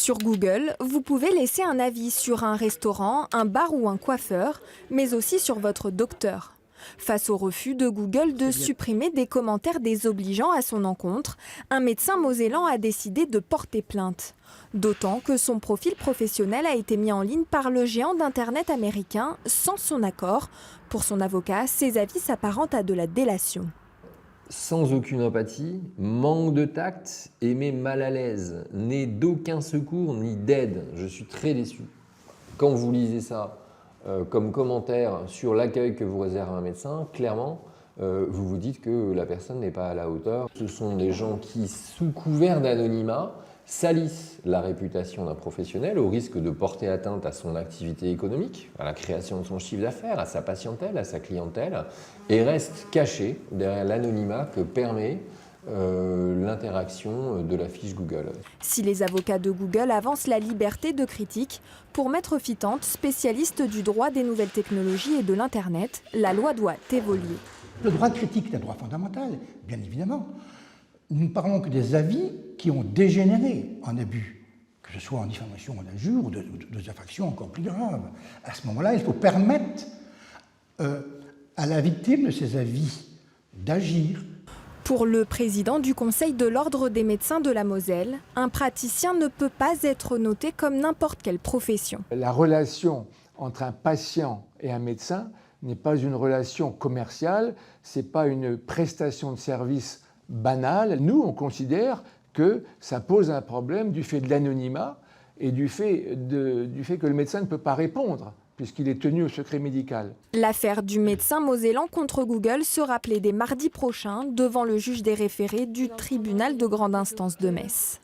Sur Google, vous pouvez laisser un avis sur un restaurant, un bar ou un coiffeur, mais aussi sur votre docteur. Face au refus de Google de supprimer des commentaires désobligeants à son encontre, un médecin mosellan a décidé de porter plainte. D'autant que son profil professionnel a été mis en ligne par le géant d'Internet américain sans son accord. Pour son avocat, ces avis s'apparentent à de la délation. Sans aucune empathie, manque de tact et met mal à l'aise, n'est d'aucun secours ni d'aide. Je suis très déçu. Quand vous lisez ça comme commentaire sur l'accueil que vous réserve un médecin, clairement, vous vous dites que la personne n'est pas à la hauteur. Ce sont des gens qui, sous couvert d'anonymat, salissent la réputation d'un professionnel au risque de porter atteinte à son activité économique, à la création de son chiffre d'affaires, à sa patientèle, à sa clientèle, et restent cachés derrière l'anonymat que permet l'interaction de la fiche Google. Si les avocats de Google avancent la liberté de critique, pour Maître Fitante, spécialiste du droit des nouvelles technologies et de l'Internet, la loi doit évoluer. Le droit de critique est un droit fondamental, bien évidemment. Nous ne parlons que des avis qui ont dégénéré en abus, que ce soit en diffamation à l'injure ou des infractions encore plus graves. À ce moment-là, il faut permettre à la victime de ces avis d'agir. Pour le président du Conseil de l'Ordre des médecins de la Moselle, un praticien ne peut pas être noté comme n'importe quelle profession. La relation entre un patient et un médecin n'est pas une relation commerciale, ce n'est pas une prestation de service banale. Nous, on considère que ça pose un problème du fait de l'anonymat et du fait que le médecin ne peut pas répondre, puisqu'il est tenu au secret médical. L'affaire du médecin mosellan contre Google sera plaidée mardi prochain devant le juge des référés du tribunal de grande instance de Metz.